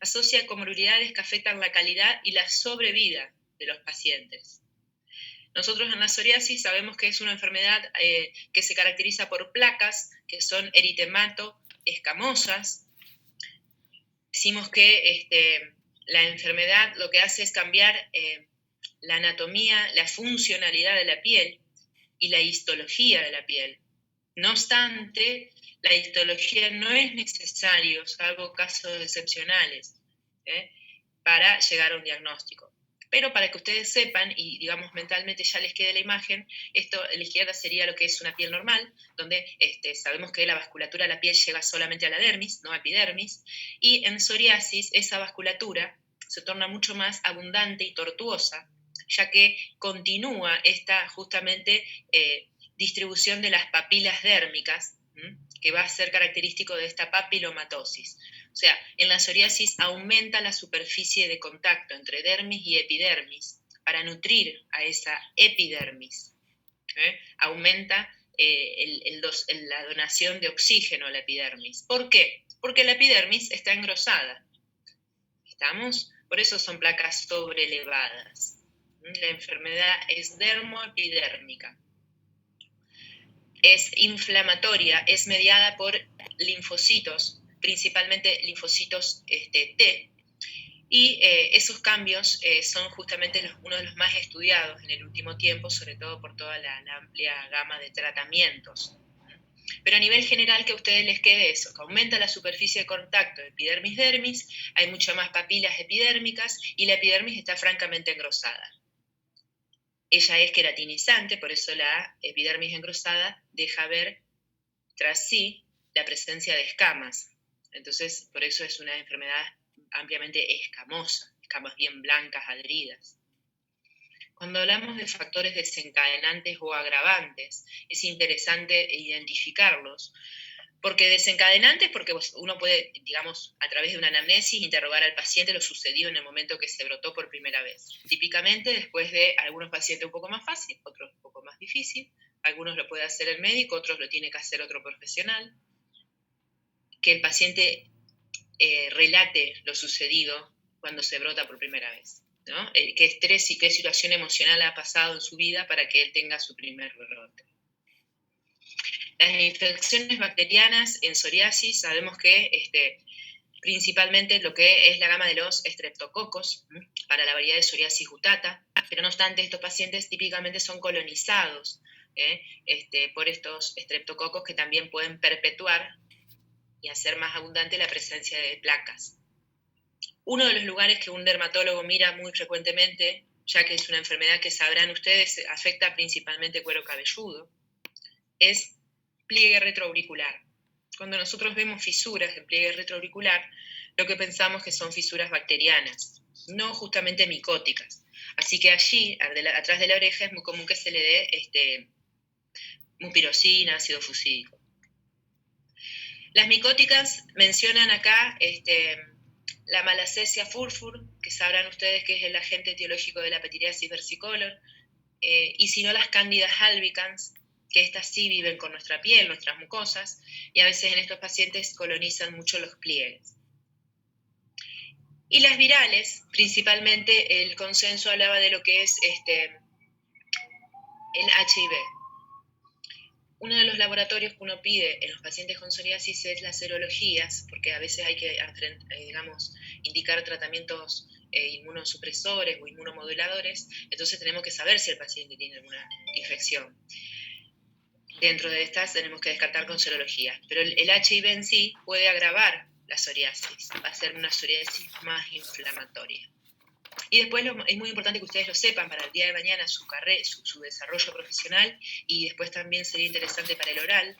asocia comorbilidades que afectan la calidad y la sobrevida de los pacientes. Nosotros en la psoriasis sabemos que es una enfermedad que se caracteriza por placas que son eritemato escamosas. Decimos que la enfermedad lo que hace es cambiar la anatomía, la funcionalidad de la piel y la histología de la piel. No obstante, la histología no es necesario, salvo casos excepcionales, para llegar a un diagnóstico. Pero para que ustedes sepan, y digamos mentalmente ya les quede la imagen, esto a la izquierda sería lo que es una piel normal, donde sabemos que la vasculatura de la piel llega solamente a la dermis, no a epidermis, y en psoriasis esa vasculatura se torna mucho más abundante y tortuosa, ya que continúa esta justamente distribución de las papilas dérmicas, que va a ser característico de esta papilomatosis. O sea, en la psoriasis aumenta la superficie de contacto entre dermis y epidermis para nutrir a esa epidermis. Aumenta la donación de oxígeno a la epidermis. ¿Por qué? Porque la epidermis está engrosada. ¿Estamos? Por eso son placas sobrelevadas. La enfermedad es dermoepidérmica. Es inflamatoria, es mediada por linfocitos, principalmente linfocitos T, y esos cambios son justamente uno de los más estudiados en el último tiempo, sobre todo por toda la amplia gama de tratamientos. Pero a nivel general que a ustedes les quede eso, que aumenta la superficie de contacto de epidermis-dermis, hay muchas más papilas epidérmicas y la epidermis está francamente engrosada. Ella es queratinizante, por eso la epidermis engrosada deja ver tras sí la presencia de escamas. Entonces, por eso es una enfermedad ampliamente escamosa, escamas bien blancas, adheridas. Cuando hablamos de factores desencadenantes o agravantes, es interesante identificarlos, porque desencadenantes, porque uno puede, digamos, a través de una anamnesis, interrogar al paciente lo sucedido en el momento que se brotó por primera vez. Típicamente, después de algunos pacientes un poco más fácil, otros un poco más difícil, algunos lo puede hacer el médico, otros lo tiene que hacer otro profesional. Que el paciente relate lo sucedido cuando se brota por primera vez, ¿no? Qué estrés y qué situación emocional ha pasado en su vida para que él tenga su primer brote. Las infecciones bacterianas en psoriasis sabemos que principalmente lo que es la gama de los estreptococos para la variedad de psoriasis gutata, pero no obstante estos pacientes típicamente son colonizados por estos estreptococos que también pueden perpetuar y hacer más abundante la presencia de placas. Uno de los lugares que un dermatólogo mira muy frecuentemente, ya que es una enfermedad que sabrán ustedes afecta principalmente cuero cabelludo, es pliegue retroauricular. Cuando nosotros vemos fisuras en pliegue retroauricular, lo que pensamos que son fisuras bacterianas, no justamente micóticas. Así que allí, atrás de la oreja, es muy común que se le dé mupirocina, ácido fusídico. Las micóticas mencionan acá la Malassezia furfur, que sabrán ustedes que es el agente etiológico de la pityriasis versicolor, y si no las cándidas albicans, que estas sí viven con nuestra piel, nuestras mucosas, y a veces en estos pacientes colonizan mucho los pliegues. Y las virales, principalmente el consenso hablaba de lo que es el HIV. Uno de los laboratorios que uno pide en los pacientes con psoriasis es las serologías, porque a veces hay que, indicar tratamientos inmunosupresores o inmunomoduladores, entonces tenemos que saber si el paciente tiene alguna infección. Dentro de estas tenemos que descartar con serología, pero el HIV en sí puede agravar la psoriasis, va a ser una psoriasis más inflamatoria. Y después es muy importante que ustedes lo sepan para el día de mañana, su desarrollo profesional, y después también sería interesante para el oral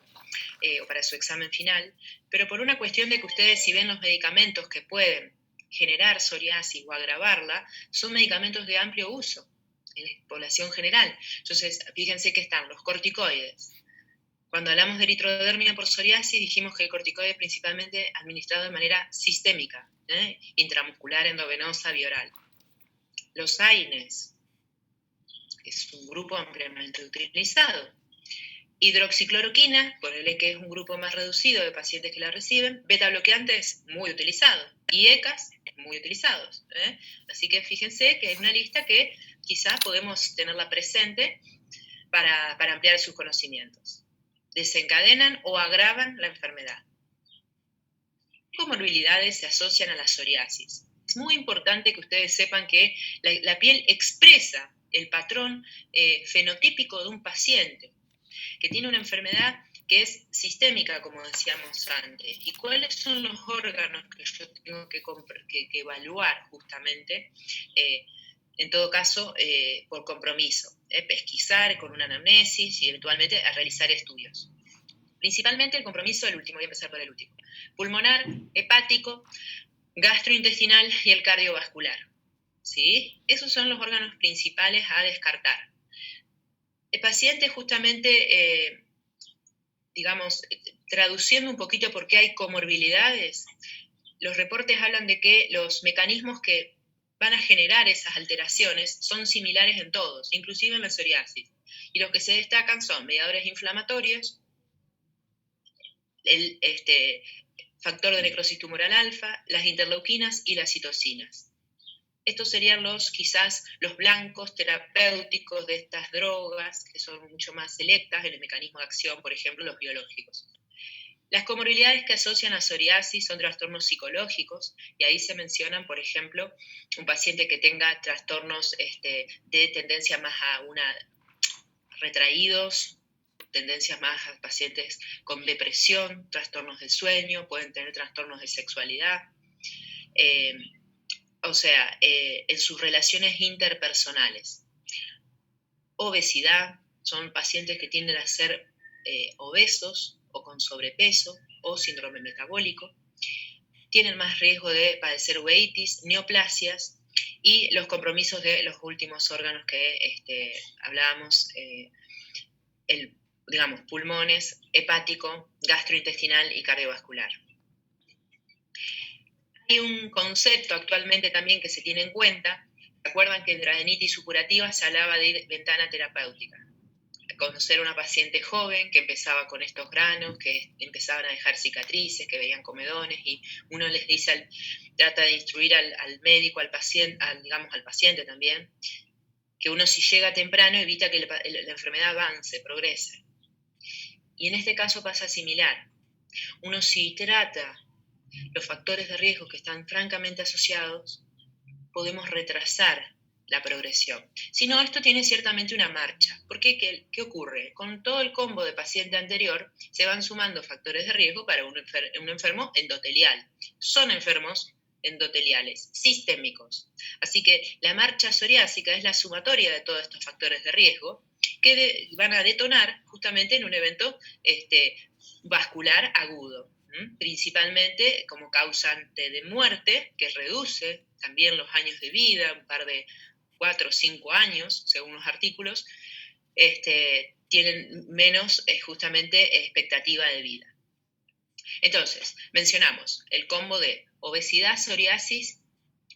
o para su examen final, pero por una cuestión de que ustedes, si ven los medicamentos que pueden generar psoriasis o agravarla, son medicamentos de amplio uso en la población general. Entonces, fíjense que están los corticoides. Cuando hablamos de eritrodermia por psoriasis, dijimos que el corticoide es principalmente administrado de manera sistémica, intramuscular, endovenosa, bioral. Los AINES, que es un grupo ampliamente utilizado. Hidroxicloroquina, ponele que es un grupo más reducido de pacientes que la reciben, beta bloqueantes muy utilizados y ECAs muy utilizados. Así que fíjense que es una lista que quizás podemos tenerla presente para ampliar sus conocimientos. Desencadenan o agravan la enfermedad. ¿Qué comorbilidades se asocian a la psoriasis? Es muy importante que ustedes sepan que la piel expresa el patrón fenotípico de un paciente que tiene una enfermedad que es sistémica, como decíamos antes. ¿Y cuáles son los órganos que yo tengo que evaluar justamente? En todo caso, por compromiso, pesquisar con una anamnesis y eventualmente a realizar estudios. Principalmente el compromiso del último, voy a empezar por el último. Pulmonar, hepático, gastrointestinal y el cardiovascular. ¿Sí? Esos son los órganos principales a descartar. El paciente justamente, digamos, traduciendo un poquito por qué hay comorbilidades, los reportes hablan de que los mecanismos que van a generar esas alteraciones son similares en todos, inclusive en la psoriasis. Y los que se destacan son mediadores inflamatorios, el factor de necrosis tumoral alfa, las interleuquinas y las citocinas. Estos serían quizás los blancos terapéuticos de estas drogas, que son mucho más selectas en el mecanismo de acción, por ejemplo, los biológicos. Las comorbilidades que asocian a psoriasis son trastornos psicológicos, y ahí se mencionan, por ejemplo, un paciente que tenga trastornos de tendencia más a retraídos, tendencias más a pacientes con depresión, trastornos de sueño, pueden tener trastornos de sexualidad, en sus relaciones interpersonales. Obesidad, son pacientes que tienden a ser obesos o con sobrepeso o síndrome metabólico. Tienen más riesgo de padecer uveitis, neoplasias y los compromisos de los últimos órganos que hablábamos, digamos, pulmones, hepático, gastrointestinal y cardiovascular. Hay un concepto actualmente también que se tiene en cuenta. ¿Recuerdan que en hidradenitis supurativa se hablaba de ventana terapéutica? Conocer a una paciente joven que empezaba con estos granos, que empezaban a dejar cicatrices, que veían comedones, y uno les dice, trata de instruir al médico, al paciente también, que uno si llega temprano evita que la enfermedad avance, progrese. Y en este caso pasa similar. Uno si trata los factores de riesgo que están francamente asociados, podemos retrasar la progresión. Si no, esto tiene ciertamente una marcha. ¿Por qué? ¿Qué ocurre? Con todo el combo de paciente anterior se van sumando factores de riesgo para un enfermo endotelial. Son enfermos endoteliales, sistémicos. Así que la marcha psoriásica es la sumatoria de todos estos factores de riesgo que van a detonar justamente en un evento vascular agudo, principalmente como causante de muerte, que reduce también los años de vida, un par de 4 o 5 años, según los artículos, tienen menos justamente expectativa de vida. Entonces, mencionamos el combo de obesidad, psoriasis,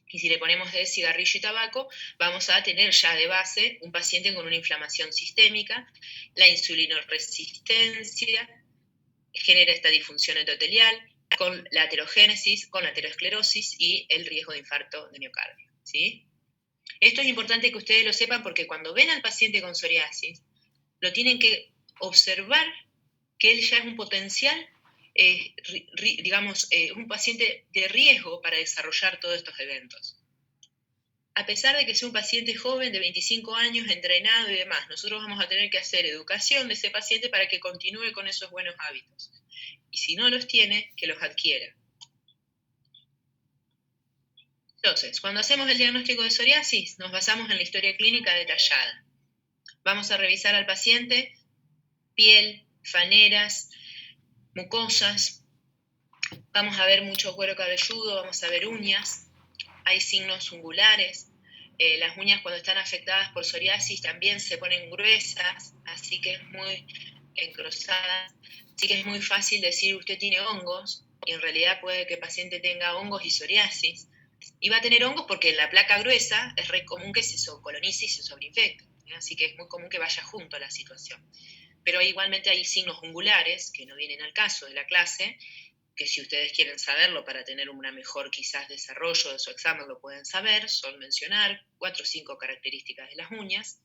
y si le ponemos de cigarrillo y tabaco, vamos a tener ya de base un paciente con una inflamación sistémica, la insulinoresistencia, genera esta disfunción endotelial, con la aterogénesis, con la aterosclerosis y el riesgo de infarto de miocardio, ¿sí? Esto es importante que ustedes lo sepan porque cuando ven al paciente con psoriasis, lo tienen que observar que él ya es un potencial, un paciente de riesgo para desarrollar todos estos eventos. A pesar de que sea un paciente joven de 25 años, entrenado y demás, nosotros vamos a tener que hacer educación de ese paciente para que continúe con esos buenos hábitos. Y si no los tiene, que los adquiera. Entonces, cuando hacemos el diagnóstico de psoriasis, nos basamos en la historia clínica detallada. Vamos a revisar al paciente, piel, faneras, mucosas, vamos a ver mucho cuero cabelludo, vamos a ver uñas, hay signos ungulares, las uñas cuando están afectadas por psoriasis también se ponen gruesas, así que es muy encrozadas, así que es muy fácil decir usted tiene hongos, y en realidad puede que el paciente tenga hongos y psoriasis, y va a tener hongos porque en la placa gruesa es re común que se colonice y se sobreinfecte, así que es muy común que vaya junto a la situación. pero igualmente hay signos ungulares que no vienen al caso de la clase, que si ustedes quieren saberlo para tener una mejor quizás desarrollo de su examen lo pueden saber, son mencionar 4 o 5 características de las uñas.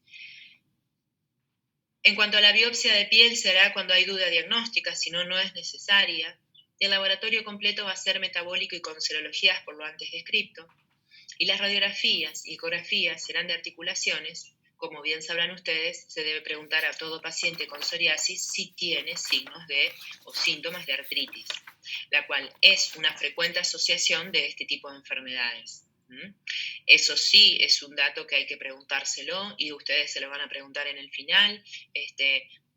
En cuanto a la biopsia de piel, será cuando hay duda diagnóstica, si no, no es necesaria. El laboratorio completo va a ser metabólico y con serologías por lo antes descrito. Y las radiografías y ecografías serán de articulaciones. Como bien sabrán ustedes, se debe preguntar a todo paciente con psoriasis si tiene signos o síntomas de artritis, la cual es una frecuente asociación de este tipo de enfermedades. Eso sí es un dato que hay que preguntárselo y ustedes se lo van a preguntar en el final,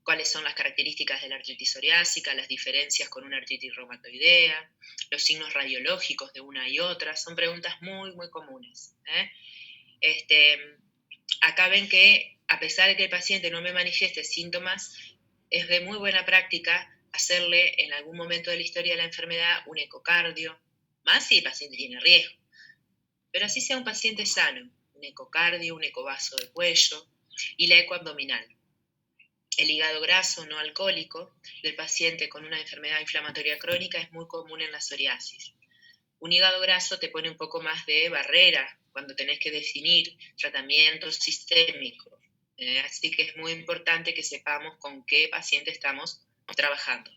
cuáles son las características de la artritis psoriásica, las diferencias con una artritis reumatoidea, los signos radiológicos de una y otra, son preguntas muy, muy comunes. Acá ven que a pesar de que el paciente no me manifieste síntomas, es de muy buena práctica hacerle en algún momento de la historia de la enfermedad un ecocardio, más si el paciente tiene riesgo. Pero así sea un paciente sano, un ecocardio, un ecovaso de cuello y la ecoabdominal. El hígado graso no alcohólico del paciente con una enfermedad inflamatoria crónica es muy común en la psoriasis. Un hígado graso te pone un poco más de barrera cuando tenés que definir tratamiento sistémico. Así que es muy importante que sepamos con qué paciente estamos trabajando.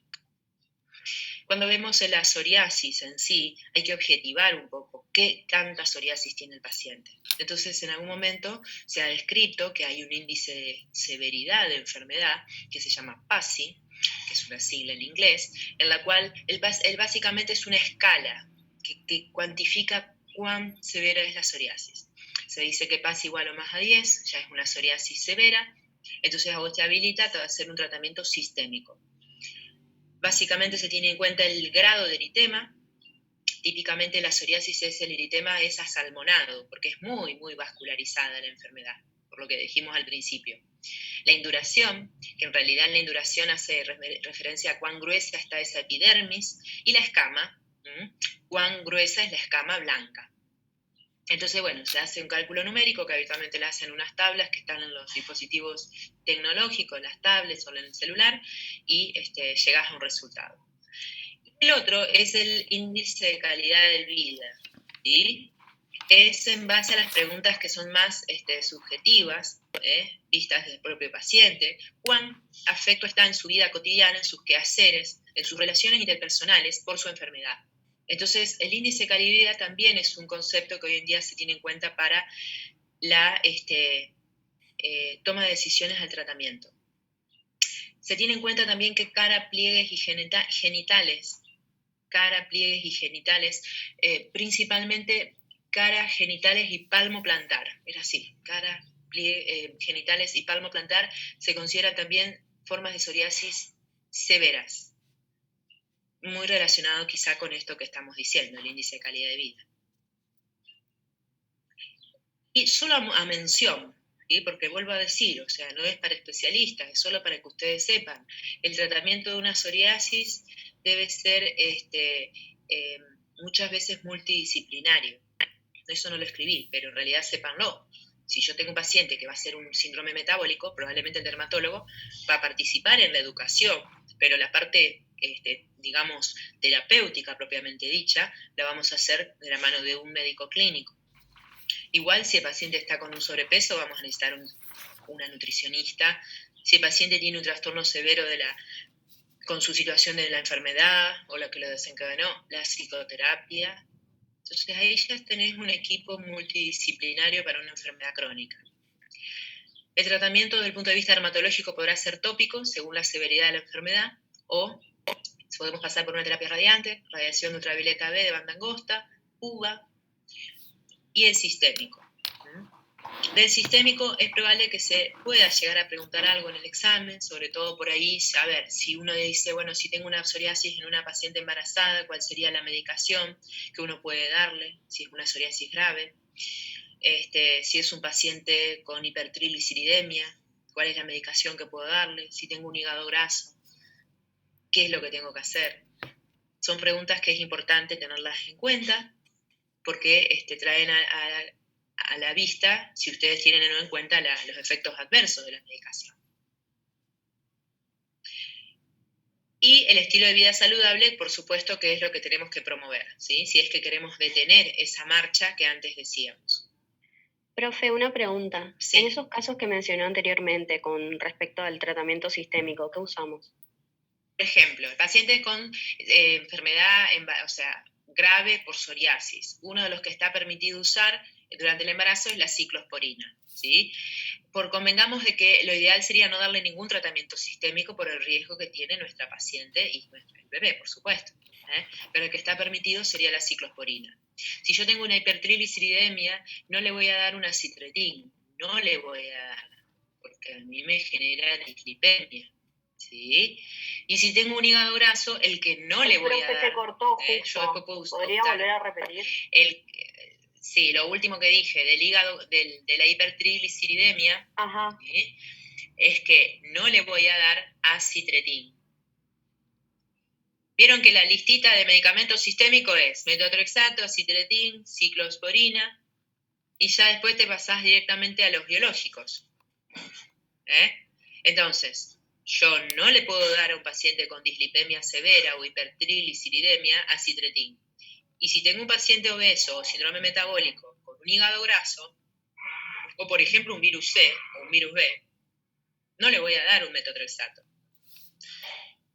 Cuando vemos la psoriasis en sí, hay que objetivar un poco qué tanta psoriasis tiene el paciente. Entonces, en algún momento se ha descrito que hay un índice de severidad de enfermedad que se llama PASI, que es una sigla en inglés, en la cual básicamente es una escala que cuantifica cuán severa es la psoriasis. Se dice que PASI igual o más a 10, ya es una psoriasis severa, entonces a vos te habilita a hacer un tratamiento sistémico. Básicamente se tiene en cuenta el grado de eritema. Típicamente la psoriasis el eritema es asalmonado, porque es muy, muy vascularizada la enfermedad, por lo que dijimos al principio. La induración, que en realidad la induración hace referencia a cuán gruesa está esa epidermis, y la escama, cuán gruesa es la escama blanca. Entonces, bueno, se hace un cálculo numérico que habitualmente le hacen unas tablas que están en los dispositivos tecnológicos, las tablets o en el celular, y llegas a un resultado. El otro es el índice de calidad de vida, ¿sí? Es en base a las preguntas que son más subjetivas, vistas del propio paciente, cuán afecto está en su vida cotidiana, en sus quehaceres, en sus relaciones interpersonales por su enfermedad. Entonces, el índice de calidad de vida también es un concepto que hoy en día se tiene en cuenta para la toma de decisiones al tratamiento. Se tiene en cuenta también que cara, pliegues y genitales, principalmente cara, genitales y palmo plantar, es así, cara, genitales y palmo plantar se consideran también formas de psoriasis severas, muy relacionado quizá con esto que estamos diciendo, el índice de calidad de vida. Y solo a mención, ¿sí? Porque vuelvo a decir, o sea, no es para especialistas, es solo para que ustedes sepan, el tratamiento de una psoriasis debe ser muchas veces multidisciplinario. Eso no lo escribí, pero en realidad sépanlo. Si yo tengo un paciente que va a ser un síndrome metabólico, probablemente el dermatólogo va a participar en la educación, pero la parte, digamos, terapéutica propiamente dicha, la vamos a hacer de la mano de un médico clínico. Igual si el paciente está con un sobrepeso, vamos a necesitar una nutricionista. Si el paciente tiene un trastorno severo con su situación de la enfermedad o lo que lo desencadenó, la psicoterapia. Entonces ahí ya tenés un equipo multidisciplinario para una enfermedad crónica. El tratamiento desde el punto de vista dermatológico podrá ser tópico según la severidad de la enfermedad o podemos pasar por una terapia radiante, radiación de ultravioleta B de banda angosta, UVA y el sistémico. Del sistémico es probable que se pueda llegar a preguntar algo en el examen, sobre todo por ahí, a ver, si uno dice, bueno, si tengo una psoriasis en una paciente embarazada, ¿cuál sería la medicación que uno puede darle, si es una psoriasis grave? Si es un paciente con hipertrigliceridemia, ¿cuál es la medicación que puedo darle? Si tengo un hígado graso, ¿qué es lo que tengo que hacer? Son preguntas que es importante tenerlas en cuenta porque traen a la vista, si ustedes tienen o no en cuenta los efectos adversos de la medicación. Y el estilo de vida saludable, por supuesto, que es lo que tenemos que promover, ¿sí? Si es que queremos detener esa marcha que antes decíamos. Profe, una pregunta. Sí. En esos casos que mencionó anteriormente con respecto al tratamiento sistémico, ¿qué usamos? Por ejemplo, pacientes con enfermedad, o sea, grave por psoriasis. Uno de los que está permitido usar durante el embarazo es la ciclosporina, ¿sí? Convengamos de que lo ideal sería no darle ningún tratamiento sistémico por el riesgo que tiene nuestra paciente y nuestro bebé, por supuesto. Pero el que está permitido sería la ciclosporina. Si yo tengo una hipertrigliceridemia, no le voy a dar una citretin, no le voy a dar, porque a mí me genera dislipemia, ¿sí? Y si tengo un hígado graso, el que no le voy a dar... se cortó yo después puedo ¿Podría optar, volver a repetir? Sí, lo último que dije del hígado, de la hipertrigliceridemia, Ajá. ¿sí? Es que no le voy a dar acitretin. Vieron que la listita de medicamentos sistémicos es metotrexato, acitretin, ciclosporina, y ya después te pasás directamente a los biológicos. Entonces, yo no le puedo dar a un paciente con dislipemia severa o hipertrigliceridemia acitretin. Y si tengo un paciente obeso o síndrome metabólico con un hígado graso, o por ejemplo un virus C o un virus B, no le voy a dar un metotrexato.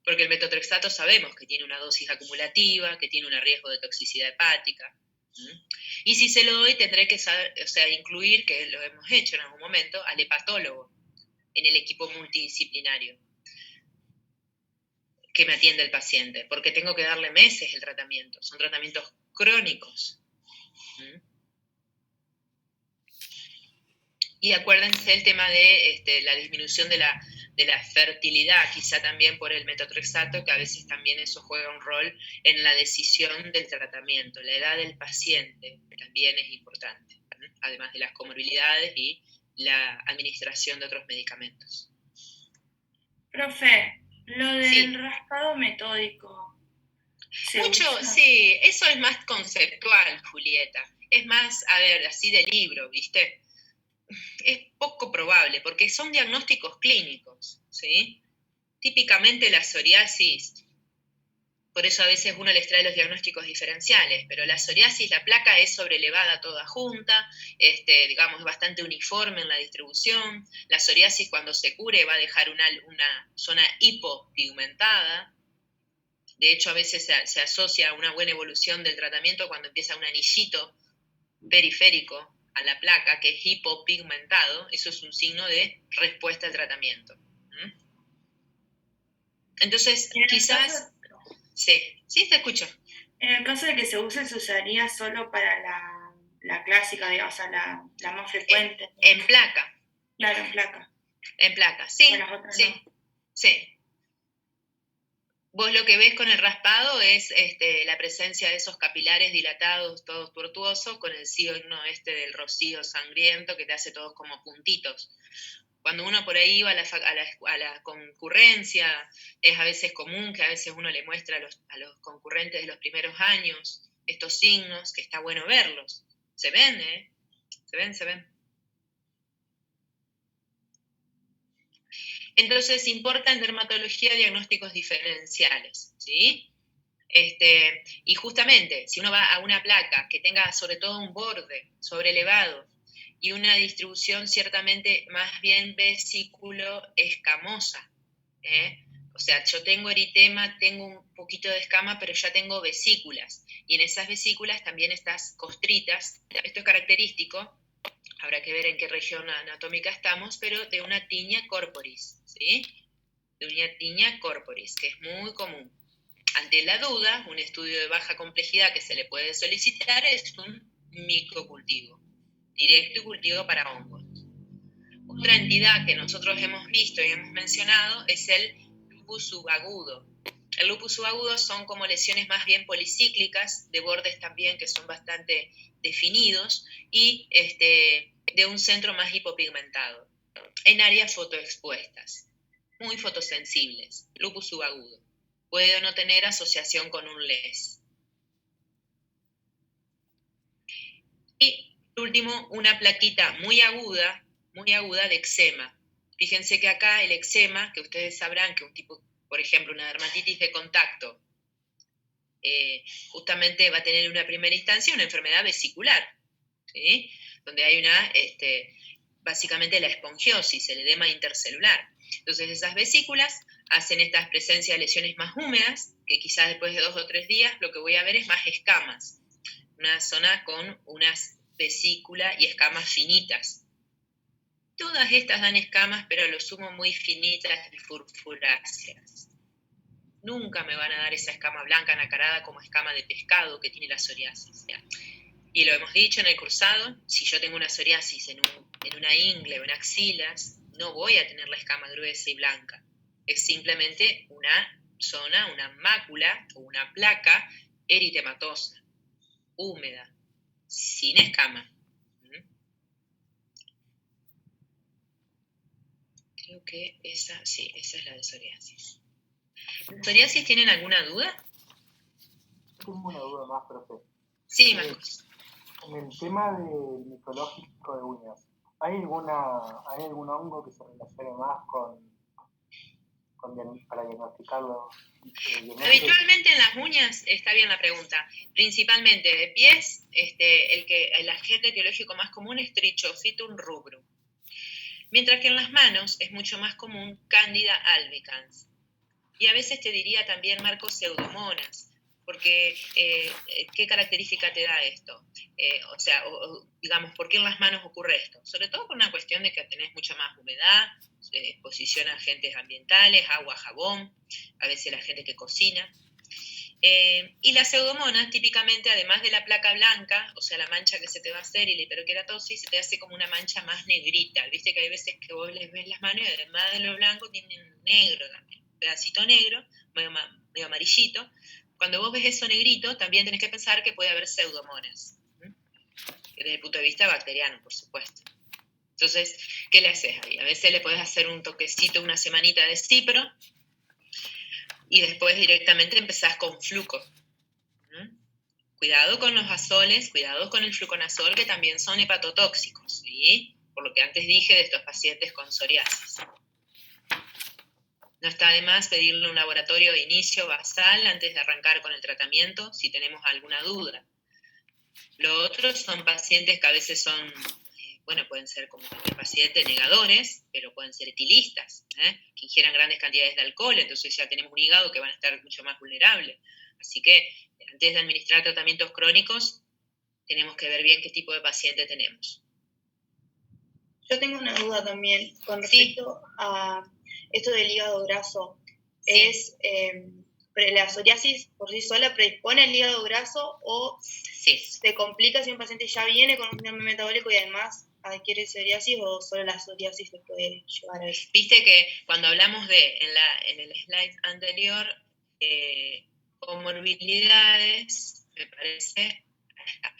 Porque el metotrexato sabemos que tiene una dosis acumulativa, que tiene un riesgo de toxicidad hepática. Y si se lo doy, tendré que saber, incluir, que lo hemos hecho en algún momento, al hepatólogo en el equipo multidisciplinario que me atiende el paciente, porque tengo que darle meses el tratamiento, son tratamientos crónicos. Y acuérdense el tema de la disminución de la fertilidad, quizá también por el metotrexato, que a veces también eso juega un rol en la decisión del tratamiento. La edad del paciente también es importante, además de las comorbilidades y la administración de otros medicamentos. Profe, lo del raspado metódico. Sí, eso es más conceptual, Julieta. Es más, a ver, así de libro, ¿viste? Es poco probable, porque son diagnósticos clínicos, ¿sí? Típicamente la psoriasis, por eso a veces uno les trae los diagnósticos diferenciales, pero la psoriasis, la placa es sobrelevada toda junta, digamos, bastante uniforme en la distribución. La psoriasis cuando se cure va a dejar una zona hipopigmentada. De hecho, a veces se asocia a una buena evolución del tratamiento cuando empieza un anillito periférico a la placa, que es hipopigmentado. Eso es un signo de respuesta al tratamiento. Entonces, quizás... Sí, te escucho. En el caso de que se usaría solo para la clásica, digamos, o sea, la más frecuente. En placa. Claro, en placa. En placa, sí. Sí. Vos lo que ves con el raspado es la presencia de esos capilares dilatados, todos tortuosos, con el signo del rocío sangriento que te hace todos como puntitos. Cuando uno por ahí va a la concurrencia, es a veces común que a veces uno le muestra a los concurrentes de los primeros años estos signos, que está bueno verlos. Se ven, Se ven. Entonces, importa en dermatología diagnósticos diferenciales, ¿sí? Y justamente, si uno va a una placa que tenga sobre todo un borde sobrelevado y una distribución ciertamente más bien vesículo escamosa, o sea, yo tengo eritema, tengo un poquito de escama, pero ya tengo vesículas, y en esas vesículas también estas costritas. Esto es característico, habrá que ver en qué región anatómica estamos, pero de una tinea corporis, ¿sí? De una tinea corporis, que es muy común. Ante la duda, un estudio de baja complejidad que se le puede solicitar es un microcultivo, directo y cultivo para hongos. Otra entidad que nosotros hemos visto y hemos mencionado es el lupus subagudo. El lupus subagudo son como lesiones más bien policíclicas, de bordes también que son bastante definidos y de un centro más hipopigmentado, en áreas fotoexpuestas, muy fotosensibles, lupus subagudo. Puede o no tener asociación con un LES. Y, por último, una plaquita muy aguda de eczema. Fíjense que acá el eczema, que ustedes sabrán que es un tipo por ejemplo, una dermatitis de contacto, justamente va a tener una primera instancia una enfermedad vesicular, ¿sí? Donde hay básicamente la esponjiosis, el edema intercelular. Entonces esas vesículas hacen esta presencia de lesiones más húmedas, que quizás después de 2 o 3 días lo que voy a ver es más escamas, una zona con unas vesículas y escamas finitas. Todas estas dan escamas, pero a lo sumo muy finitas y furfuráceas. Nunca me van a dar esa escama blanca nacarada como escama de pescado que tiene la psoriasis. Y lo hemos dicho en el cursado, si yo tengo una psoriasis en una ingle o en axilas, no voy a tener la escama gruesa y blanca. Es simplemente una zona, una mácula o una placa eritematosa, húmeda, sin escama. Creo que esa es la de psoriasis. ¿En psoriasis tienen alguna duda? Tengo una duda más, profe. Sí, Marcos. En el tema del micológico de uñas, ¿hay algún hongo que se relacione más para diagnosticarlo? Habitualmente en las uñas, está bien la pregunta, principalmente de pies, el agente etiológico más común es Trichophytum rubrum, mientras que en las manos es mucho más común Candida albicans. Y a veces te diría también, Marcos, Pseudomonas, porque ¿qué característica te da esto? Digamos, ¿por qué en las manos ocurre esto? Sobre todo por una cuestión de que tenés mucha más humedad, exposición a agentes ambientales, agua, jabón, a veces la gente que cocina. Y la pseudomonas, típicamente, además de la placa blanca, o sea, la mancha que se te va a hacer y la hiperkeratosis, se te hace como una mancha más negrita. Viste que hay veces que vos les ves las manos y además de lo blanco tienen negro también, un pedacito negro, medio amarillito. Cuando vos ves eso negrito, también tenés que pensar que puede haber pseudomonas, desde el punto de vista bacteriano, por supuesto. Entonces, ¿qué le haces ahí? A veces le podés hacer un toquecito, una semanita de cipro, y después directamente empezás con fluco. Cuidado con los azoles, cuidado con el fluconazol, que también son hepatotóxicos, ¿sí? Por lo que antes dije de estos pacientes con psoriasis. No está de más pedirle un laboratorio de inicio basal antes de arrancar con el tratamiento si tenemos alguna duda. Lo otro son pacientes que a veces son, pueden ser como cualquier paciente, negadores, pero pueden ser etilistas, que ingieran grandes cantidades de alcohol, entonces ya tenemos un hígado que van a estar mucho más vulnerable. Así que antes de administrar tratamientos crónicos, tenemos que ver bien qué tipo de paciente tenemos. Yo tengo una duda también con respecto a esto del hígado graso. Sí. ¿La psoriasis por sí sola predispone al hígado graso o se complica si un paciente ya viene con un síndrome metabólico y además adquiere psoriasis, o solo la psoriasis se puede llevar a eso? Viste que cuando hablamos en el slide anterior, comorbilidades, me parece,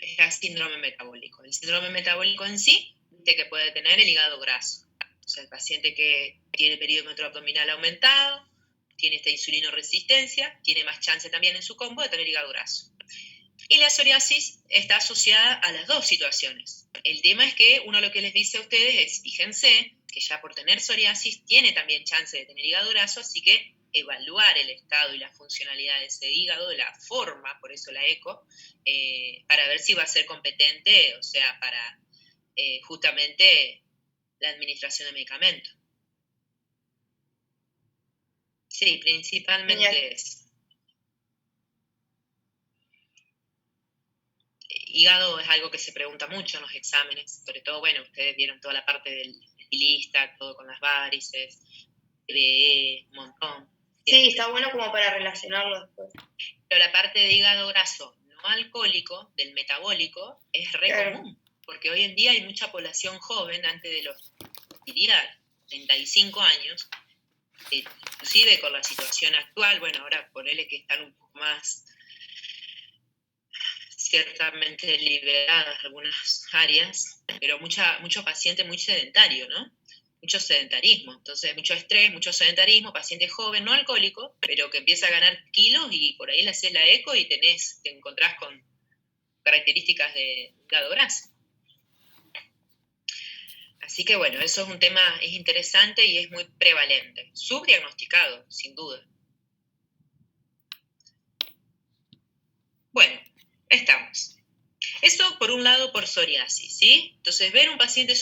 es síndrome metabólico. El síndrome metabólico en sí, viste que puede tener el hígado graso. O sea, el paciente que tiene el perímetro abdominal aumentado, tiene esta insulinoresistencia, tiene más chance también en su combo de tener hígado graso. Y la psoriasis está asociada a las dos situaciones. El tema es que uno lo que les dice a ustedes es, fíjense, que ya por tener psoriasis tiene también chance de tener hígado graso, así que evaluar el estado y la funcionalidad de ese hígado, la forma, por eso la eco, para ver si va a ser competente, o sea, para justamente la administración de medicamentos. Sí, principalmente es. Hígado es algo que se pregunta mucho en los exámenes, sobre todo, ustedes vieron toda la parte del lista, todo con las varices, un montón. Sí, está bueno como para relacionarlo después. Pero la parte de hígado graso no alcohólico, del metabólico, es re común, porque hoy en día hay mucha población joven, antes de los, diría, 35 años, inclusive con la situación actual, ahora ponele que están un poco más ciertamente liberadas algunas áreas, pero mucho paciente muy sedentario, ¿no? Mucho sedentarismo, entonces mucho estrés, mucho sedentarismo, paciente joven, no alcohólico, pero que empieza a ganar kilos y por ahí le haces la eco y te encontrás con características de hígado graso. Así que eso es un tema, es interesante y es muy prevalente, subdiagnosticado, sin duda, Bueno, estamos. Eso por un lado por psoriasis, ¿sí? Entonces, ver un paciente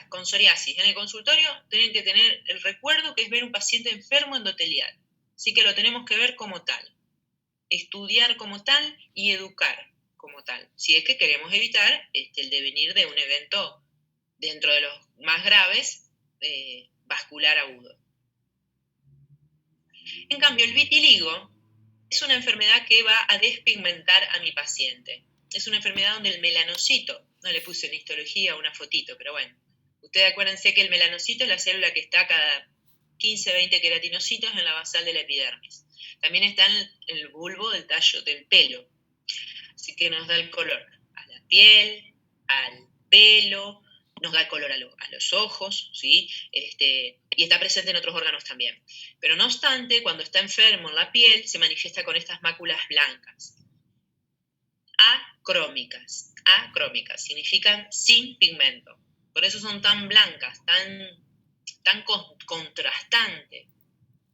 con psoriasis en el consultorio, tienen que tener el recuerdo que es ver un paciente enfermo endotelial. Así que lo tenemos que ver como tal, estudiar como tal y educar como tal. Si es que queremos evitar el devenir de un evento dentro de los más graves, vascular agudo. En cambio, el vitiligo es una enfermedad que va a despigmentar a mi paciente. Es una enfermedad donde el melanocito, no le puse en histología una fotito, pero bueno, ustedes acuérdense que el melanocito es la célula que está cada 15, 20 queratinocitos en la basal de la epidermis. También está en el bulbo del tallo del pelo, así que nos da el color a la piel, al pelo, nos da el color a los ojos, ¿sí? Y está presente en otros órganos también. Pero no obstante, cuando está enfermo en la piel, se manifiesta con estas máculas blancas. Acrómicas significan sin pigmento. Por eso son tan blancas, tan contrastantes.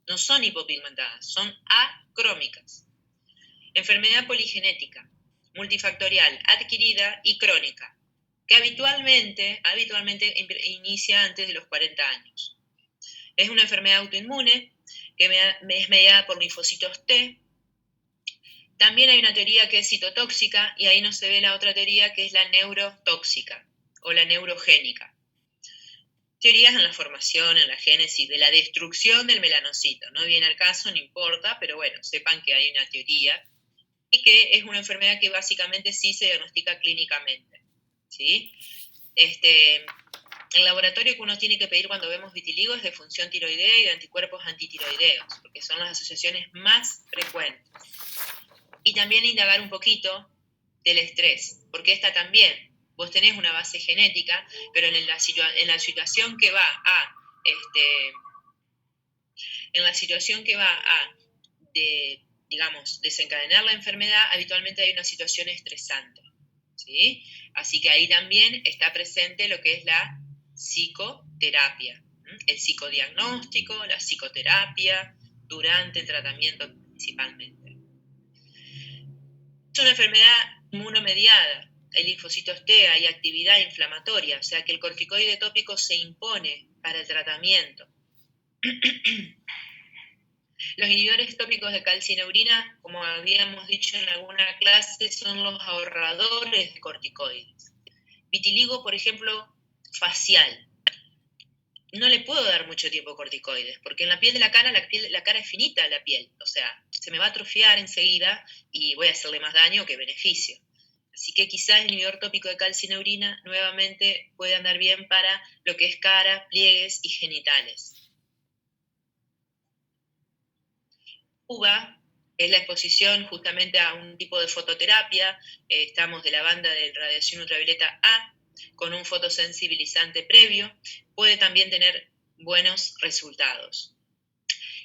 No son hipopigmentadas, son acrómicas. Enfermedad poligenética, multifactorial, adquirida y crónica, que habitualmente inicia antes de los 40 años. Es una enfermedad autoinmune que es mediada por linfocitos T. También hay una teoría que es citotóxica y ahí no se ve la otra teoría que es la neurotóxica o la neurogénica. Teorías en la formación, en la génesis de la destrucción del melanocito. No viene al caso, no importa, pero bueno, sepan que hay una teoría y que es una enfermedad que básicamente sí se diagnostica clínicamente, ¿sí? El laboratorio que uno tiene que pedir cuando vemos vitiligo es de función tiroidea y de anticuerpos antitiroideos, porque son las asociaciones más frecuentes. Y también indagar un poquito del estrés, porque esta también, vos tenés una base genética, pero en la situación que va a, desencadenar la enfermedad, habitualmente hay una situación estresante, ¿sí? Así que ahí también está presente lo que es la psicoterapia, el psicodiagnóstico, la psicoterapia, durante el tratamiento principalmente. Es una enfermedad inmunomediada, hay linfocitos T, hay actividad inflamatoria, o sea que el corticoide tópico se impone para el tratamiento. Los inhibidores tópicos de calcineurina, como habíamos dicho en alguna clase, son los ahorradores de corticoides. Vitiligo, por ejemplo, facial. No le puedo dar mucho tiempo corticoides, porque en la piel de la cara, la cara es finita, la piel. O sea, se me va a atrofiar enseguida y voy a hacerle más daño que beneficio. Así que quizás el inhibidor tópico de calcineurina nuevamente puede andar bien para lo que es cara, pliegues y genitales. UVA es la exposición justamente a un tipo de fototerapia. Estamos de la banda de radiación ultravioleta A, con un fotosensibilizante previo, puede también tener buenos resultados.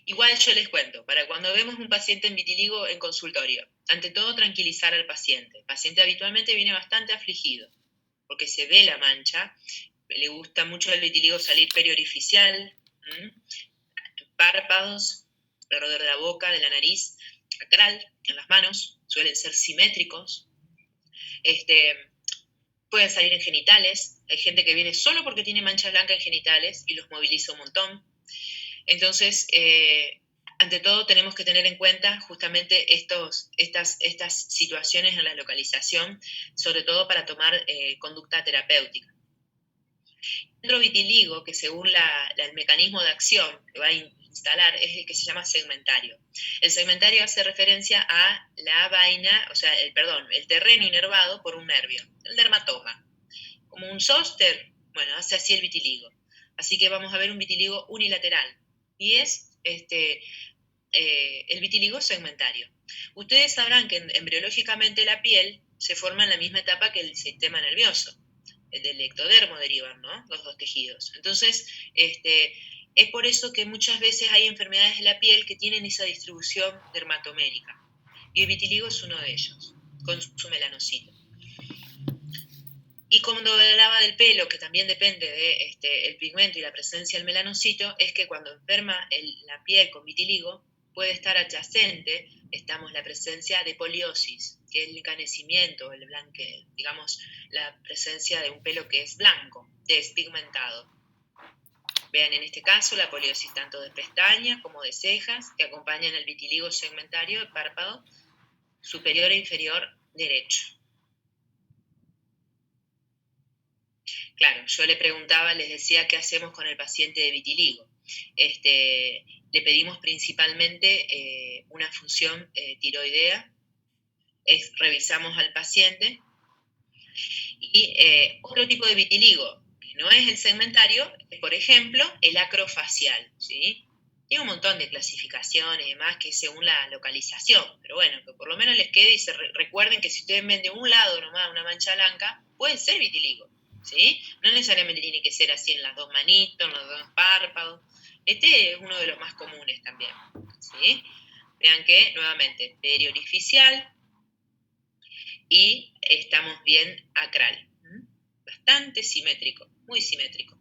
Igual yo les cuento, para cuando vemos un paciente en vitiligo en consultorio, ante todo tranquilizar al paciente. El paciente habitualmente viene bastante afligido, porque se ve la mancha, le gusta mucho el vitiligo salir periorificial, párpados, alrededor de la boca, de la nariz, acral, en las manos, suelen ser simétricos. Pueden salir en genitales, hay gente que viene solo porque tiene manchas blancas en genitales y los moviliza un montón. Entonces, ante todo tenemos que tener en cuenta justamente estas situaciones en la localización, sobre todo para tomar conducta terapéutica. El vitiligo, que según el mecanismo de acción que va a instalar, es el que se llama segmentario. El segmentario hace referencia a la vaina, o sea, el terreno inervado por un nervio, el dermatoma. Como un zóster, bueno, hace así el vitiligo. Así que vamos a ver un vitiligo unilateral. Y es el vitiligo segmentario. Ustedes sabrán que embriológicamente la piel se forma en la misma etapa que el sistema nervioso. Del ectodermo derivan, ¿no? Los dos tejidos. Entonces, es por eso que muchas veces hay enfermedades de la piel que tienen esa distribución dermatomérica. Y el vitiligo es uno de ellos, con su melanocito. Y cuando hablaba del pelo, que también depende del pigmento y la presencia del melanocito, es que cuando enferma la piel con vitiligo, puede estar adyacente, estamos la presencia de poliosis, que es el encanecimiento, el blanque, digamos, la presencia de un pelo que es blanco, despigmentado. Vean en este caso la poliosis tanto de pestañas como de cejas, que acompañan el vitiligo segmentario del párpado superior e inferior derecho. Claro, yo le preguntaba, les decía qué hacemos con el paciente de vitiligo. Le pedimos principalmente una función tiroidea, revisamos al paciente, y otro tipo de vitiligo, que no es el segmentario, es por ejemplo el acrofacial, ¿sí? Tiene un montón de clasificaciones y demás que es según la localización, pero bueno, que por lo menos les quede y recuerden que si ustedes ven de un lado nomás una mancha blanca, puede ser vitiligo, ¿sí? No necesariamente tiene que ser así en las dos manitos, en los dos párpados. Este es uno de los más comunes también, ¿sí? Vean que, nuevamente, periorificial y estamos bien acral. Bastante simétrico, muy simétrico.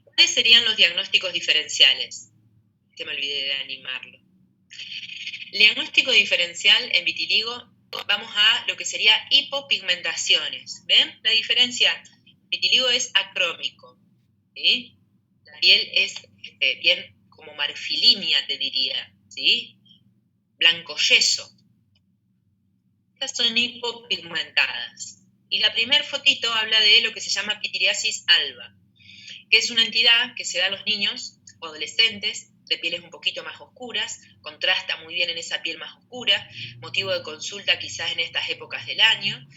¿Cuáles serían los diagnósticos diferenciales? Que me olvidé de animarlo. El diagnóstico diferencial en vitiligo, vamos a lo que sería hipopigmentaciones. ¿Ven la diferencia? Vitiligo es acrómico, ¿sí? La piel es bien como marfilínea, te diría, ¿sí? Blanco yeso. Estas son hipopigmentadas. Y la primera fotito habla de lo que se llama pitiriasis alba, que es una entidad que se da a los niños o adolescentes de pieles un poquito más oscuras, contrasta muy bien en esa piel más oscura, motivo de consulta quizás en estas épocas del año,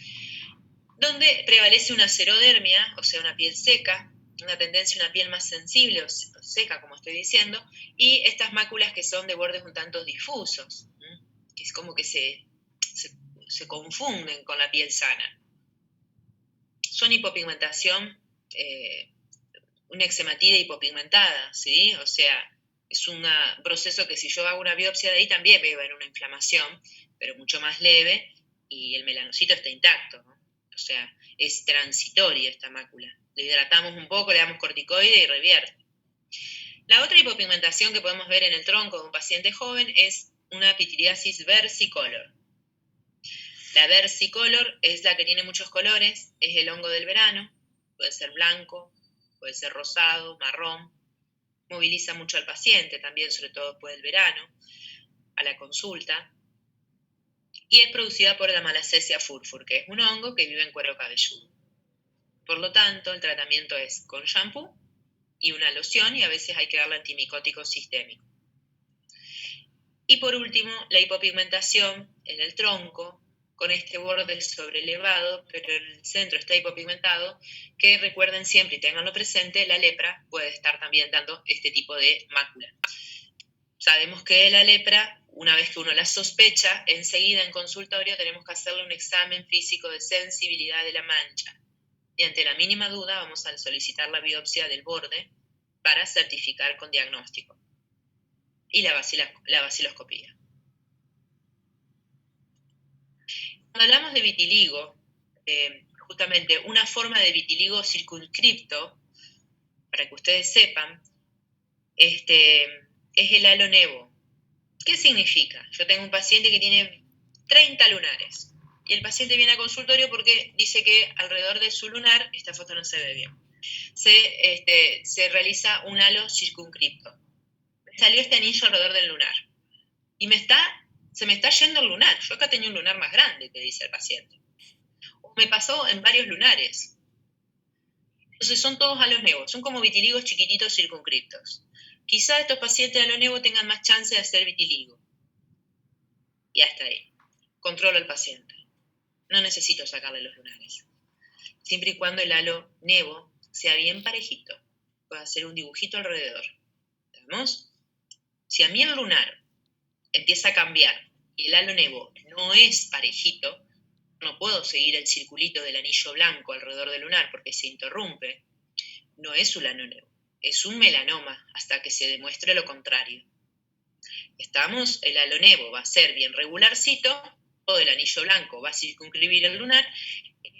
donde prevalece una xerodermia, o sea, una piel seca, una tendencia a una piel más sensible o seca, como estoy diciendo, y estas máculas que son de bordes un tanto difusos, que es como que se confunden con la piel sana. Son hipopigmentación, una eczematida hipopigmentada, ¿sí? O sea, es un proceso que si yo hago una biopsia de ahí también veo en una inflamación, pero mucho más leve, y el melanocito está intacto, ¿no? O sea, es transitoria esta mácula. Le hidratamos un poco, le damos corticoide y revierte. La otra hipopigmentación que podemos ver en el tronco de un paciente joven es una pitiriasis versicolor. La versicolor es la que tiene muchos colores, es el hongo del verano, puede ser blanco, puede ser rosado, marrón, moviliza mucho al paciente también, sobre todo después del verano, a la consulta, y es producida por la Malassezia furfur, que es un hongo que vive en cuero cabelludo. Por lo tanto, el tratamiento es con shampoo y una loción, y a veces hay que darle antimicótico sistémico. Y por último, la hipopigmentación en el tronco, con este borde sobrelevado, pero en el centro está hipopigmentado, que recuerden siempre y tenganlo presente, la lepra puede estar también dando este tipo de mácula. Sabemos que la lepra, una vez que uno la sospecha, enseguida en consultorio tenemos que hacerle un examen físico de sensibilidad de la mancha. Y ante la mínima duda vamos a solicitar la biopsia del borde para certificar con diagnóstico. Y la vaciloscopía. Cuando hablamos de vitiligo, justamente una forma de vitiligo circunscripto, para que ustedes sepan, es el halo nevo. ¿Qué significa? Yo tengo un paciente que tiene 30 lunares y el paciente viene a consultorio porque dice que alrededor de su lunar, esta foto no se ve bien, se realiza un halo circunscripto. Me salió este anillo alrededor del lunar y se me está yendo el lunar. Yo acá tenía un lunar más grande, te dice el paciente. O me pasó en varios lunares. Entonces son todos halos nevos, son como vitiligos chiquititos circunscriptos. Quizá estos pacientes de halo nevo tengan más chance de hacer vitiligo. Y hasta ahí. Controlo al paciente. No necesito sacarle los lunares. Siempre y cuando el halo nevo sea bien parejito. Puedo hacer un dibujito alrededor. ¿Vamos? Si a mí el lunar empieza a cambiar y el halo nevo no es parejito, no puedo seguir el circulito del anillo blanco alrededor del lunar porque se interrumpe. No es un halo nevo, es un melanoma hasta que se demuestre lo contrario. ¿Estamos? El halo nevo va a ser bien regularcito, todo el anillo blanco va a circunscribir el lunar,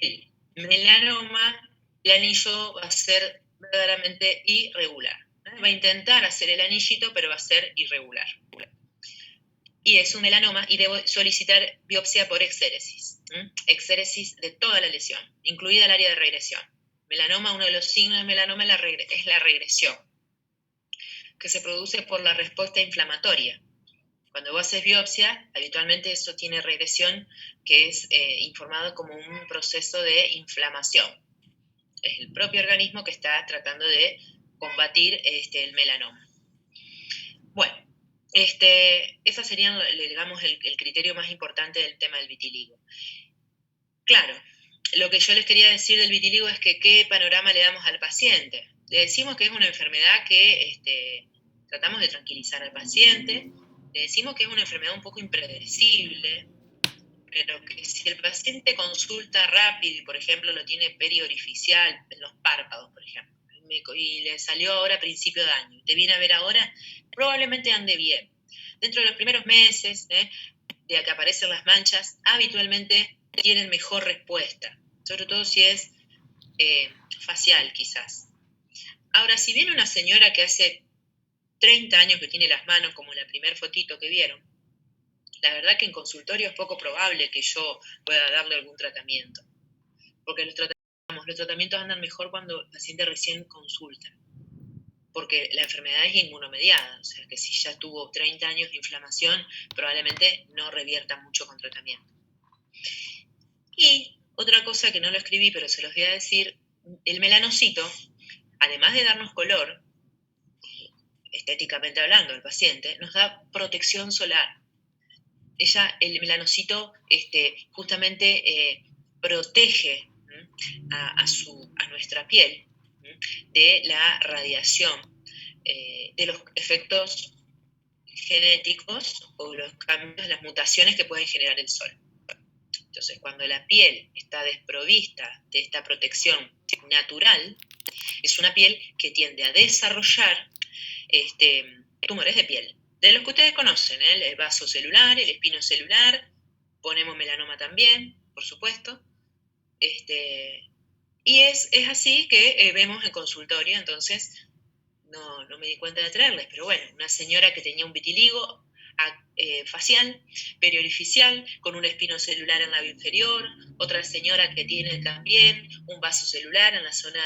el melanoma, el anillo va a ser verdaderamente irregular. Va a intentar hacer el anillito, pero va a ser irregular. Y es un melanoma y debo solicitar biopsia por exéresis. Exéresis de toda la lesión, incluida el área de regresión. Melanoma, uno de los signos de melanoma es la regresión, que se produce por la respuesta inflamatoria. Cuando vos haces biopsia, habitualmente eso tiene regresión, que es informado como un proceso de inflamación. Es el propio organismo que está tratando de combatir el melanoma. Bueno, ese sería, digamos, el criterio más importante del tema del vitiligo. Claro, lo que yo les quería decir del vitiligo es que qué panorama le damos al paciente. Le decimos que es una enfermedad que tratamos de tranquilizar al paciente, le decimos que es una enfermedad un poco impredecible, pero que si el paciente consulta rápido y, por ejemplo, lo tiene periorificial en los párpados, por ejemplo, y le salió ahora a principio de año, y te viene a ver ahora, probablemente ande bien. Dentro de los primeros meses, de que aparecen las manchas, habitualmente tienen mejor respuesta, sobre todo si es facial quizás. Ahora, si viene una señora que hace 30 años que tiene las manos, como la primer fotito que vieron, la verdad que en consultorio es poco probable que yo pueda darle algún tratamiento, porque los tratamientos andan mejor cuando el paciente recién consulta, porque la enfermedad es inmunomediada, o sea que si ya tuvo 30 años de inflamación, probablemente no revierta mucho con tratamiento. Y otra cosa que no lo escribí, pero se los voy a decir, el melanocito, además de darnos color, estéticamente hablando, al paciente, nos da protección solar. El melanocito justamente protege a nuestra piel de la radiación, de los efectos genéticos o los cambios, las mutaciones que pueden generar el sol. Entonces, cuando la piel está desprovista de esta protección natural, es una piel que tiende a desarrollar tumores de piel, de los que ustedes conocen, el vaso celular, el espinocelular, ponemos melanoma también, por supuesto, y es así que vemos en consultorio. Entonces no me di cuenta de traerles, pero bueno, una señora que tenía un vitiligo facial, periorificial, con un espinocelular en el labio inferior, otra señora que tiene también un vaso celular en la zona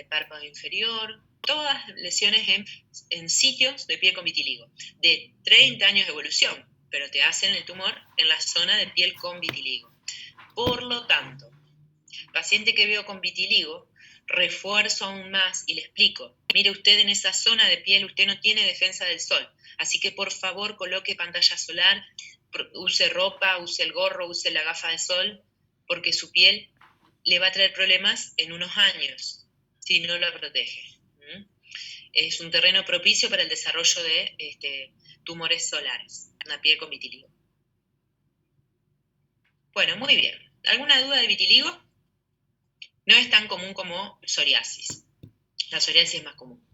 párpado inferior, todas lesiones en sitios de piel con vitiligo, de 30 años de evolución, pero te hacen el tumor en la zona de piel con vitiligo. Por lo tanto, paciente que veo con vitiligo, refuerzo aún más y le explico, mire usted, en esa zona de piel usted no tiene defensa del sol, así que por favor coloque pantalla solar, use ropa, use el gorro, use la gafa de sol, porque su piel le va a traer problemas en unos años si no la protege. Es un terreno propicio para el desarrollo de tumores solares, una piel con vitiligo. Bueno, muy bien. ¿Alguna duda de vitiligo? No es tan común como psoriasis. La psoriasis es más común.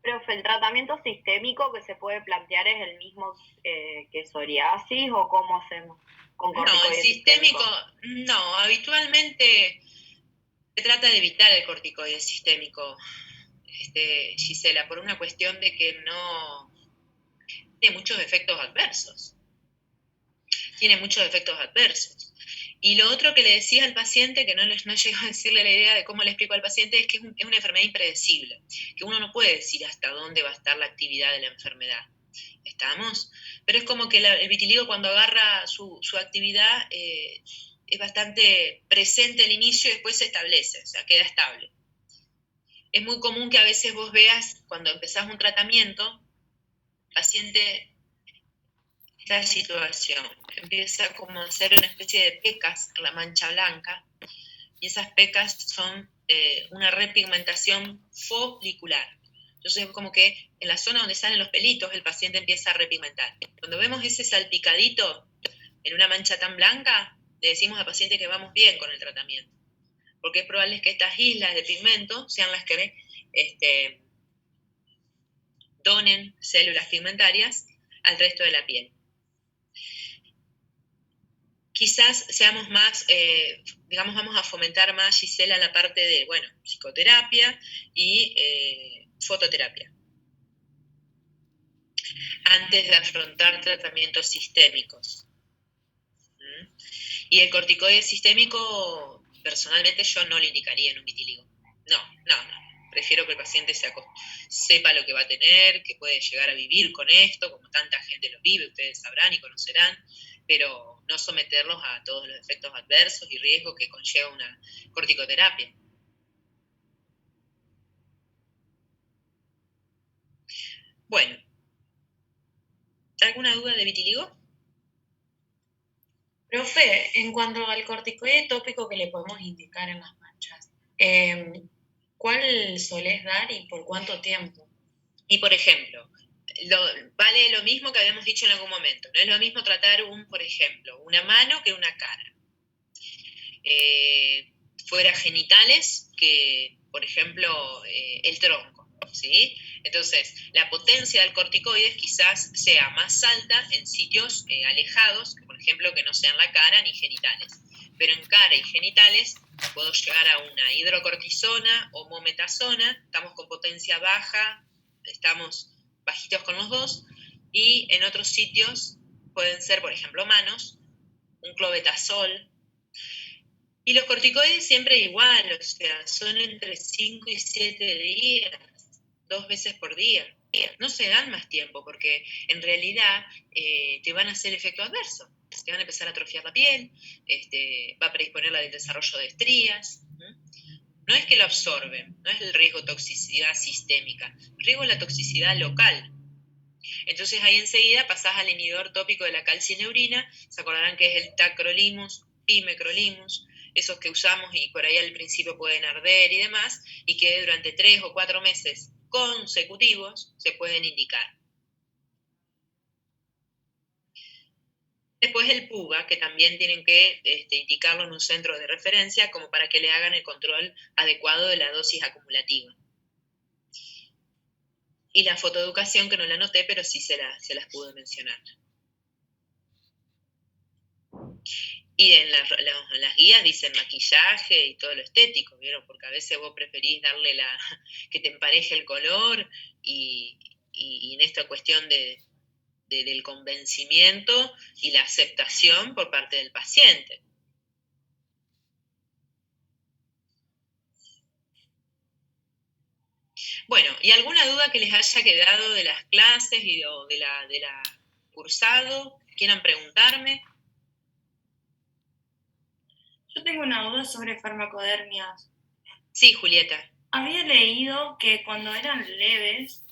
Profe, ¿el tratamiento sistémico que se puede plantear es el mismo que psoriasis o cómo hacemos con corticoides? No, el sistémico, no, habitualmente se trata de evitar el corticoide sistémico, Gisela, por una cuestión de que no tiene muchos efectos adversos. Y lo otro que le decía al paciente, que no llegó a decirle la idea de cómo le explico al paciente, es que es una enfermedad impredecible, que uno no puede decir hasta dónde va a estar la actividad de la enfermedad. ¿Estamos? Pero es como que el vitiligo, cuando agarra su actividad, es bastante presente al inicio y después se establece, o sea, queda estable. Es muy común que a veces vos veas, cuando empezás un tratamiento, el paciente, esta situación, empieza como a hacer una especie de pecas en la mancha blanca, y esas pecas son una repigmentación folicular. Entonces es como que en la zona donde salen los pelitos el paciente empieza a repigmentar. Cuando vemos ese salpicadito en una mancha tan blanca, le decimos al paciente que vamos bien con el tratamiento, porque es probable que estas islas de pigmento sean las que donen células pigmentarias al resto de la piel. quizás seamos más, digamos, vamos a fomentar más, Gisela, la parte de, bueno, psicoterapia y fototerapia, antes de afrontar tratamientos sistémicos. Y el corticoide sistémico, personalmente yo no le indicaría en un vitíligo. No. Prefiero que el paciente sepa lo que va a tener, que puede llegar a vivir con esto, como tanta gente lo vive, ustedes sabrán y conocerán, pero no someterlos a todos los efectos adversos y riesgos que conlleva una corticoterapia. Bueno, ¿alguna duda de vitiligo? Profe, en cuanto al corticoide tópico que le podemos indicar en las manchas, ¿cuál solés dar y por cuánto tiempo? Y por ejemplo, vale lo mismo que habíamos dicho en algún momento. No es lo mismo tratar por ejemplo, una mano que una cara. Fuera genitales que, por ejemplo, el tronco, ¿sí? Entonces, la potencia del corticoide quizás sea más alta en sitios alejados, por ejemplo, que no sean la cara ni genitales. Pero en cara y genitales puedo llegar a una hidrocortisona o mometasona, estamos con potencia baja, estamos bajitos con los dos, y en otros sitios pueden ser, por ejemplo, manos, un clobetasol. Y los corticoides siempre igual, o sea, son entre 5 y 7 días, 2 veces por día. No se dan más tiempo porque en realidad te van a hacer efecto adverso. Te van a empezar a atrofiar la piel, va a predisponerla al desarrollo de estrías. No es que lo absorben, no es el riesgo de toxicidad sistémica, el riesgo es la toxicidad local. Entonces ahí enseguida pasás al inhibidor tópico de la calcineurina, se acordarán que es el tacrolimus, pimecrolimus, esos que usamos y por ahí al principio pueden arder y demás, y que durante 3 o 4 meses consecutivos se pueden indicar. Después el PUVA, que también tienen que indicarlo en un centro de referencia como para que le hagan el control adecuado de la dosis acumulativa. Y la fotoeducación, que no la anoté, pero sí se las pude mencionar. Y en las guías dicen maquillaje y todo lo estético, ¿vieron? Porque a veces vos preferís darle que te empareje el color y en esta cuestión del convencimiento y la aceptación por parte del paciente. Bueno, ¿y alguna duda que les haya quedado de las clases y de la cursado? ¿Quieran preguntarme? Yo tengo una duda sobre farmacodermias. Sí, Julieta. Había leído que cuando eran leves,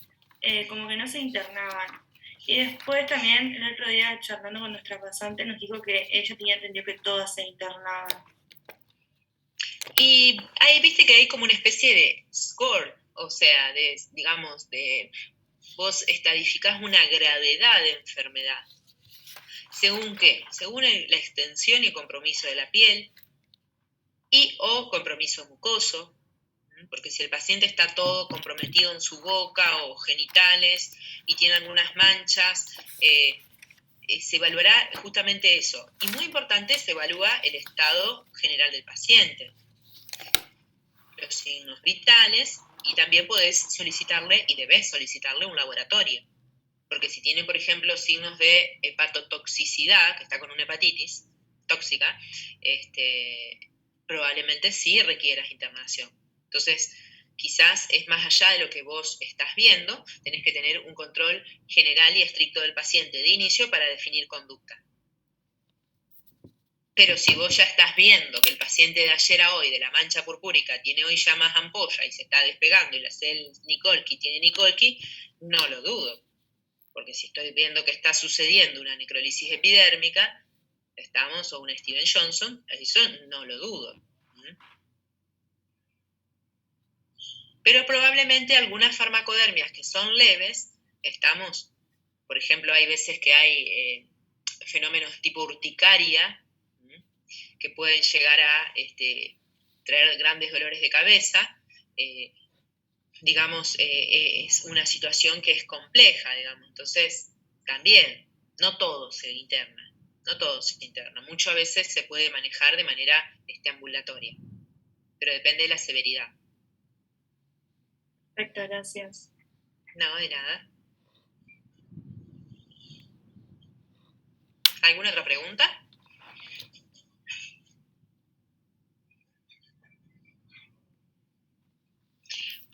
como que no se internaban. Y después también el otro día charlando con nuestra pasante nos dijo que ella tenía entendido que todas se internaban. Y ahí viste que hay como una especie de score, o sea, vos estadificás una gravedad de enfermedad. ¿Según qué? Según la extensión y compromiso de la piel y o compromiso mucoso, porque si el paciente está todo comprometido en su boca o genitales y tiene algunas manchas, se evaluará justamente eso. Y muy importante, se evalúa el estado general del paciente, los signos vitales, y también podés solicitarle y debés solicitarle un laboratorio. Porque si tiene, por ejemplo, signos de hepatotoxicidad, que está con una hepatitis tóxica, probablemente sí requieras internación. Entonces, quizás es más allá de lo que vos estás viendo, tenés que tener un control general y estricto del paciente de inicio para definir conducta. Pero si vos ya estás viendo que el paciente de ayer a hoy, de la mancha purpúrica, tiene hoy ya más ampolla y se está despegando y la Nikolsky tiene Nikolsky, no lo dudo. Porque si estoy viendo que está sucediendo una necrolisis epidérmica, o un Steven Johnson, eso no lo dudo. Pero probablemente algunas farmacodermias que son leves, por ejemplo, hay veces que hay fenómenos tipo urticaria, que pueden llegar a traer grandes dolores de cabeza, es una situación que es compleja, digamos. Entonces, también, no todo se interna. No todo se interna, mucho a veces se puede manejar de manera ambulatoria, pero depende de la severidad. Perfecto, gracias. No, de nada. ¿Alguna otra pregunta?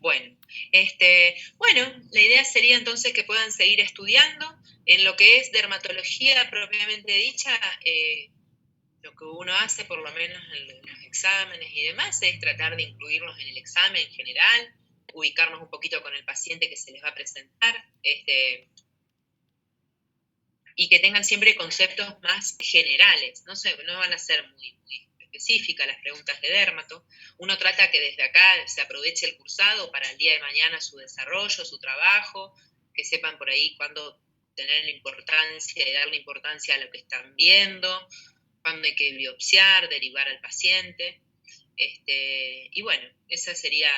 Bueno, la idea sería entonces que puedan seguir estudiando. En lo que es dermatología propiamente dicha, lo que uno hace, por lo menos en los exámenes y demás, es tratar de incluirlos en el examen en general, ubicarnos un poquito con el paciente que se les va a presentar, y que tengan siempre conceptos más generales, no van a ser muy específicas las preguntas de dermato. Uno trata que desde acá se aproveche el cursado para el día de mañana su desarrollo, su trabajo, que sepan por ahí cuándo tener la importancia y darle importancia a lo que están viendo, cuándo hay que biopsiar, derivar al paciente. Y bueno, esa sería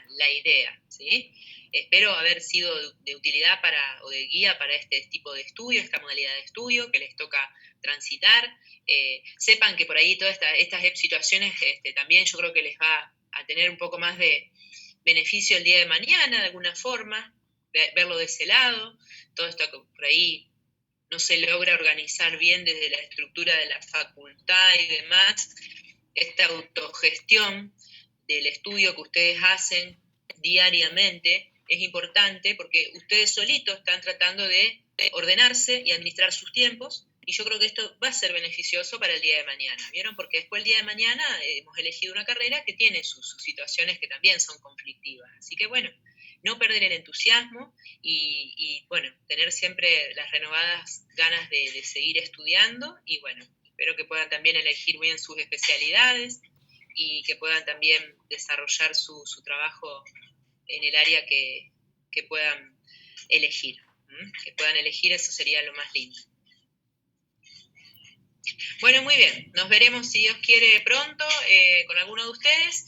la idea, ¿sí? Espero haber sido de utilidad o de guía para este tipo de estudio, esta modalidad de estudio que les toca transitar. Sepan que por ahí todas estas situaciones también yo creo que les va a tener un poco más de beneficio el día de mañana, de alguna forma, verlo de ese lado. Todo esto que por ahí no se logra organizar bien desde la estructura de la facultad y demás, esta autogestión del estudio que ustedes hacen diariamente es importante porque ustedes solitos están tratando de ordenarse y administrar sus tiempos, y yo creo que esto va a ser beneficioso para el día de mañana, ¿vieron? Porque después el día de mañana hemos elegido una carrera que tiene sus situaciones que también son conflictivas, así que bueno, no perder el entusiasmo y bueno, tener siempre las renovadas ganas de seguir estudiando, y bueno, espero que puedan también elegir bien sus especialidades y que puedan también desarrollar su trabajo en el área que puedan elegir. Que puedan elegir, eso sería lo más lindo. Bueno, muy bien, nos veremos si Dios quiere pronto con alguno de ustedes.